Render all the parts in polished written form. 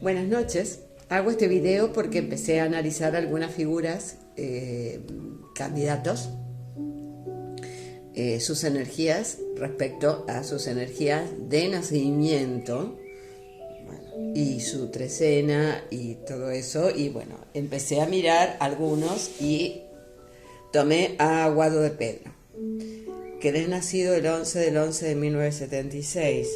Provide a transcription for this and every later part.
Buenas noches. Hago este video porque empecé a analizar algunas figuras, candidatos, sus energías respecto a sus energías de nacimiento, bueno, y su trecena y todo eso. Y bueno, empecé a mirar algunos y tomé a Guado de Pedro, que es nacido el 11 del 11 de 1976.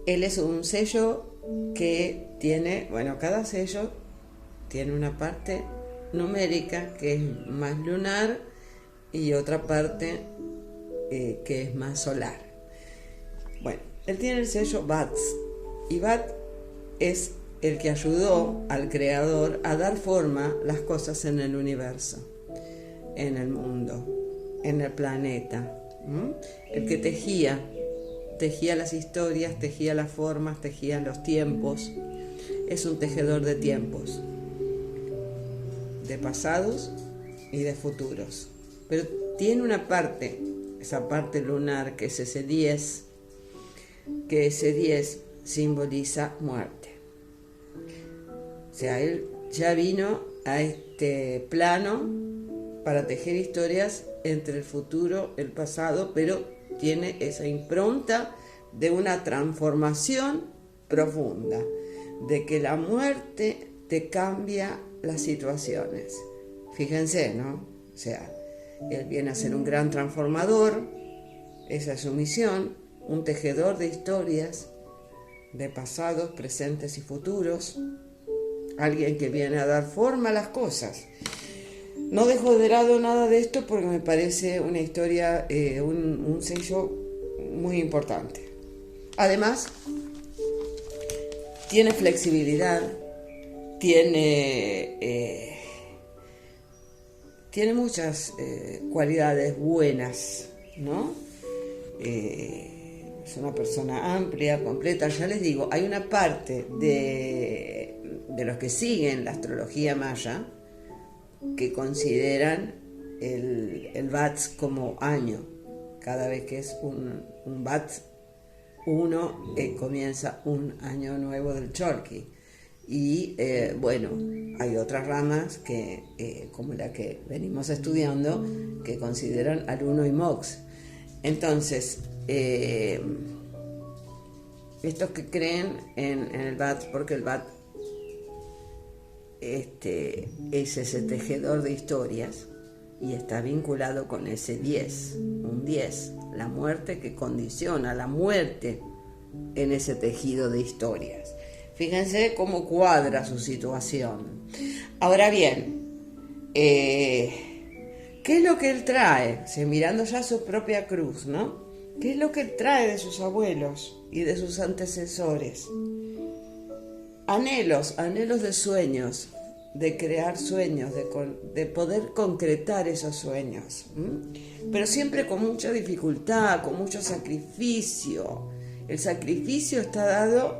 Él es un sello que tiene, bueno, cada sello tiene una parte numérica que es más lunar y otra parte que es más solar. Bueno, él tiene el sello Bats, y Bat es el que ayudó al creador a dar forma a las cosas en el universo, en el mundo, en el planeta. El que tejía las historias, tejía las formas, tejía los tiempos. Es un tejedor de tiempos, de pasados y de futuros. Pero tiene una parte, esa parte lunar, que es ese 10, que ese 10 simboliza muerte. O sea, él ya vino a este plano para tejer historias entre el futuro, el pasado, pero tiene esa impronta de una transformación profunda, de que la muerte te cambia las situaciones. Fíjense, ¿no? O sea, él viene a ser un gran transformador, esa es su misión, un tejedor de historias, de pasados, presentes y futuros, alguien que viene a dar forma a las cosas. No dejo de lado nada de esto porque me parece una historia, un sello muy importante. Además, tiene flexibilidad, tiene muchas cualidades buenas, ¿no? Es una persona amplia, completa. Ya les digo, hay una parte de los que siguen la astrología maya que consideran el Bats como año. Cada vez que es un Bats 1, comienza un año nuevo del Chorqui. Y bueno, hay otras ramas que como la que venimos estudiando, que consideran al 1 y Mox. Entonces, estos que creen en el Bats, porque el Bats es ese tejedor de historias y está vinculado con ese 10, un 10, la muerte que condiciona, la muerte en ese tejido de historias. Fíjense cómo cuadra su situación. Ahora bien, ¿qué es lo que él trae? O sea, mirando ya su propia cruz, ¿no? ¿Qué es lo que él trae de sus abuelos y de sus antecesores? Anhelos de sueños, de crear sueños, de poder concretar esos sueños, pero siempre con mucha dificultad, con mucho sacrificio. El sacrificio está dado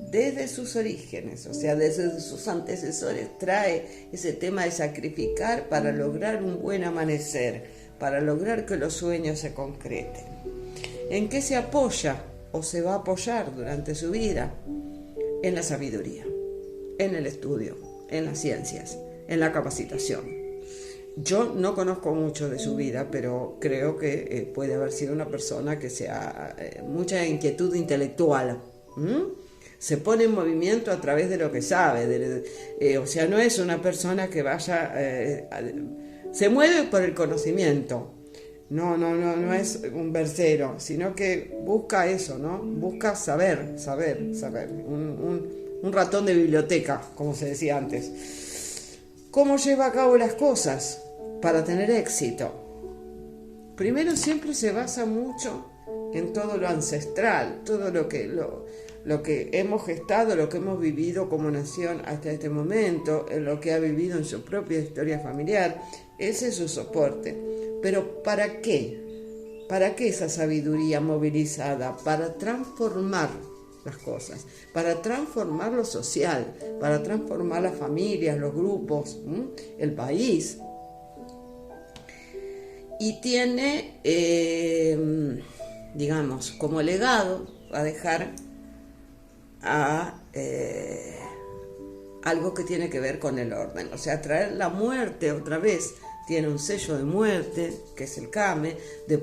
desde sus orígenes, o sea, desde sus antecesores trae ese tema de sacrificar para lograr un buen amanecer, para lograr que los sueños se concreten. ¿En qué se apoya o se va a apoyar durante su vida? En la sabiduría, en el estudio, en las ciencias, en la capacitación. Yo no conozco mucho de su vida, pero creo que puede haber sido una persona que sea mucha inquietud intelectual. Se pone en movimiento a través de lo que sabe. O sea, no es una persona que vaya... se mueve por el conocimiento. No es un versero, sino que busca eso, ¿no? Busca saber. Un ratón de biblioteca, como se decía antes. ¿Cómo lleva a cabo las cosas para tener éxito? Primero, siempre se basa mucho en todo lo ancestral, todo lo que hemos gestado, lo que hemos vivido como nación hasta este momento, en lo que ha vivido en su propia historia familiar. Ese es su soporte. Pero ¿para qué? ¿Para qué esa sabiduría movilizada? Para transformar las cosas, para transformar lo social, para transformar las familias, los grupos, el país. Y tiene, digamos, como legado a dejar a algo que tiene que ver con el orden, o sea, traer la muerte otra vez. Tiene un sello de muerte, que es el Kame, de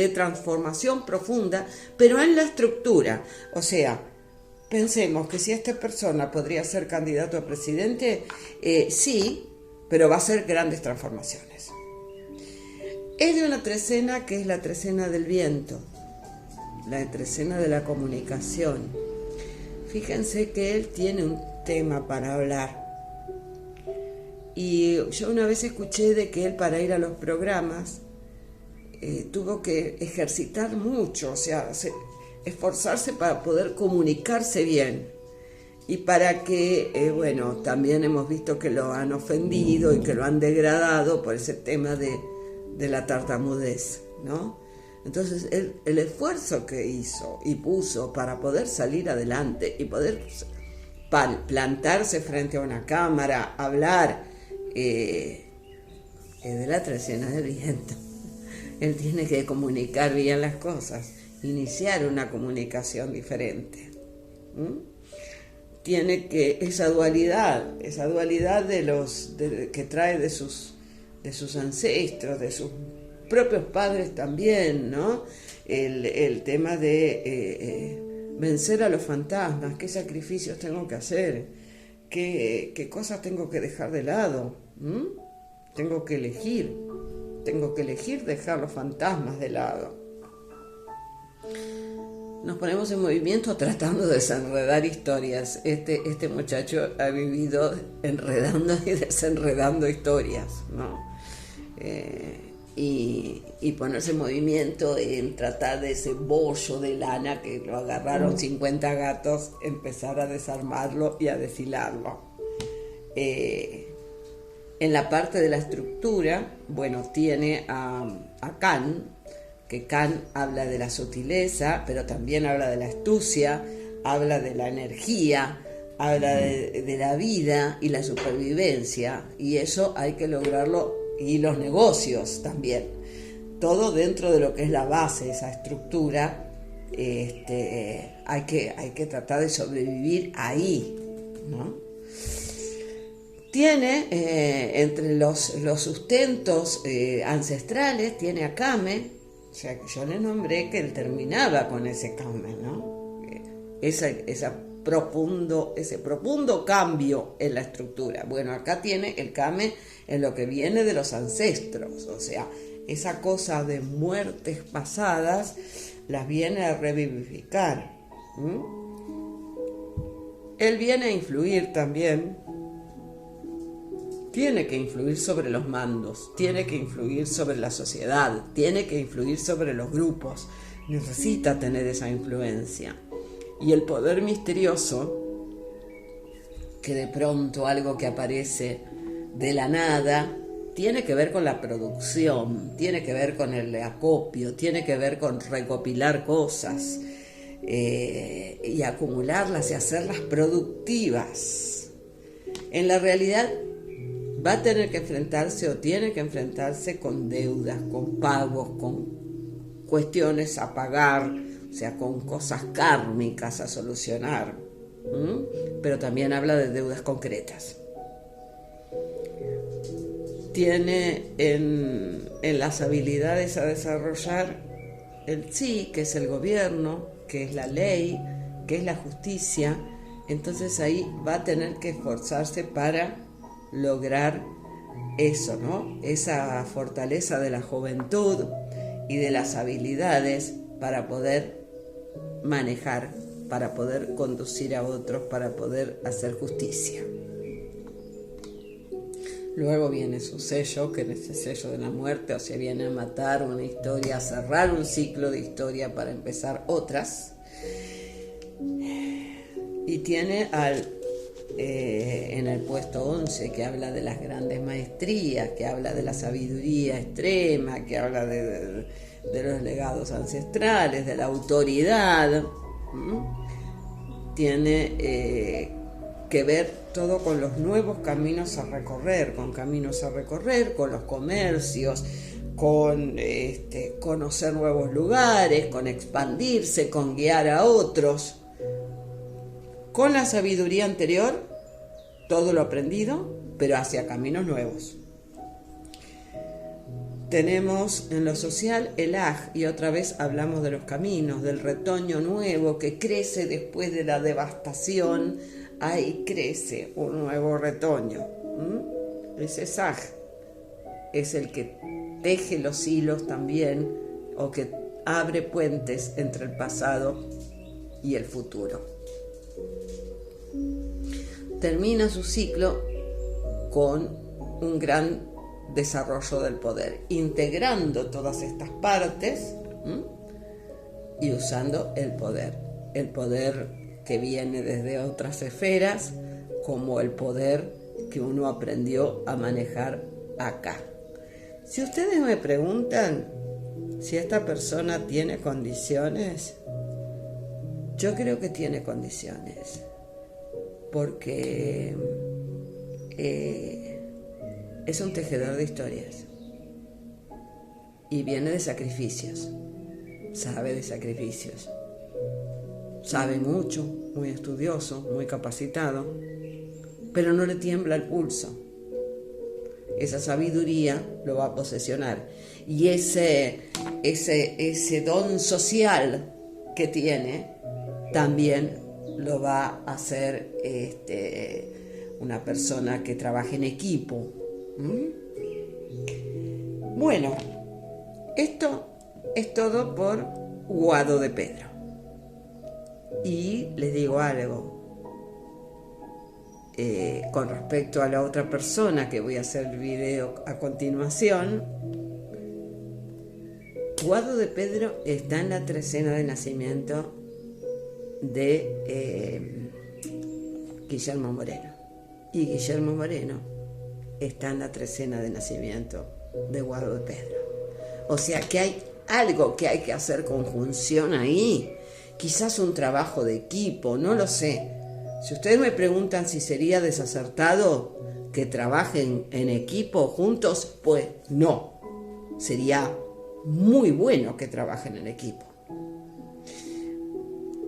transformación profunda, pero en la estructura. O sea, pensemos que si esta persona podría ser candidato a presidente, sí, pero va a hacer grandes transformaciones. Es de una trecena que es la trecena del viento, la trecena de la comunicación. Fíjense que él tiene un tema para hablar. Y yo una vez escuché de que él, para ir a los programas, tuvo que ejercitar mucho, o sea, esforzarse para poder comunicarse bien. Y para que, bueno, también hemos visto que lo han ofendido y que lo han degradado por ese tema de la tartamudez, ¿no? Entonces, el esfuerzo que hizo y puso para poder salir adelante y poder plantarse frente a una cámara, hablar, es de la trecena del viento. Él tiene que comunicar bien las cosas, iniciar una comunicación diferente. Tiene que esa dualidad que trae de sus ancestros, de sus propios padres también, ¿no? El tema de vencer a los fantasmas, qué sacrificios tengo que hacer, qué cosas tengo que dejar de lado. Tengo que elegir dejar los fantasmas de lado. Nos ponemos en movimiento tratando de desenredar historias. Este muchacho ha vivido enredando y desenredando historias, ¿no? Y ponerse en movimiento en tratar de ese bollo de lana que lo agarraron 50 gatos, empezar a desarmarlo y a deshilarlo. En la parte de la estructura, bueno, tiene a Kan, que Kan habla de la sutileza, pero también habla de la astucia, habla de la energía, habla de la vida y la supervivencia, y eso hay que lograrlo, y los negocios también, todo dentro de lo que es la base, esa estructura. Hay que tratar de sobrevivir ahí, ¿no? Tiene entre los sustentos ancestrales, tiene a Kame, o sea que yo le nombré que él terminaba con ese Kame, ¿no? Ese profundo cambio en la estructura. Bueno, acá tiene el Kame en lo que viene de los ancestros, o sea, esa cosa de muertes pasadas las viene a revivificar. Él viene a influir también. Tiene que influir sobre los mandos, tiene que influir sobre la sociedad, tiene que influir sobre los grupos. Necesita tener esa influencia. Y el poder misterioso, que de pronto algo que aparece de la nada, tiene que ver con la producción, tiene que ver con el acopio, tiene que ver con recopilar cosas y acumularlas y hacerlas productivas. En la realidad, va a tener que enfrentarse o tiene que enfrentarse con deudas, con pagos, con cuestiones a pagar, o sea, con cosas kármicas a solucionar. Pero también habla de deudas concretas. Tiene en las habilidades a desarrollar el Tzi, que es el gobierno, que es la ley, que es la justicia. Entonces ahí va a tener que esforzarse para lograr eso, ¿no? Esa fortaleza de la juventud y de las habilidades para poder manejar, para poder conducir a otros, para poder hacer justicia. Luego viene su sello, que es el sello de la muerte, o sea, viene a matar una historia, a cerrar un ciclo de historia para empezar otras. Y tiene en el puesto 11, que habla de las grandes maestrías, que habla de la sabiduría extrema, que habla de los legados ancestrales, de la autoridad. Tiene que ver todo con los nuevos caminos a recorrer, con los comercios, con conocer nuevos lugares, con expandirse, con guiar a otros. con la sabiduría anterior, todo lo aprendido, pero hacia caminos nuevos. Tenemos en lo social el Aj, y otra vez hablamos de los caminos, del retoño nuevo que crece después de la devastación. Ahí crece un nuevo retoño. Ese Saj es el que teje los hilos también, o que abre puentes entre el pasado y el futuro. Termina su ciclo con un gran desarrollo del poder, integrando todas estas partes y usando el poder que viene desde otras esferas, como el poder que uno aprendió a manejar acá. Si ustedes me preguntan si esta persona tiene condiciones, yo creo que tiene condiciones, porque es un tejedor de historias y viene de sacrificios, sabe de sacrificios, sabe mucho, muy estudioso, muy capacitado, pero no le tiembla el pulso. Esa sabiduría lo va a posesionar, y ese don social que tiene también lo va a hacer una persona que trabaje en equipo. Bueno, esto es todo por Guado de Pedro. Y les digo algo con respecto a la otra persona, que voy a hacer el video a continuación. Guado de Pedro está en la trecena de nacimiento de Guillermo Moreno, y Guillermo Moreno está en la trecena de nacimiento de Guado de Pedro. O sea que hay algo que hay que hacer conjunción ahí, quizás un trabajo de equipo, no lo sé. Si ustedes me preguntan si sería desacertado que trabajen en equipo juntos, pues no, sería muy bueno que trabajen en equipo,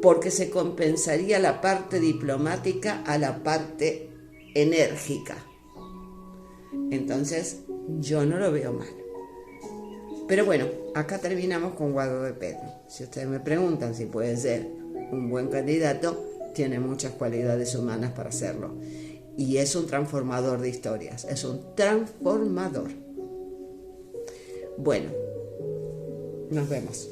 porque se compensaría la parte diplomática a la parte enérgica. Entonces yo no lo veo mal. Pero bueno, acá terminamos con Guado de Pedro. Si ustedes me preguntan si puede ser un buen candidato, tiene muchas cualidades humanas para hacerlo. Y es un transformador de historias, es un transformador. Bueno, nos vemos.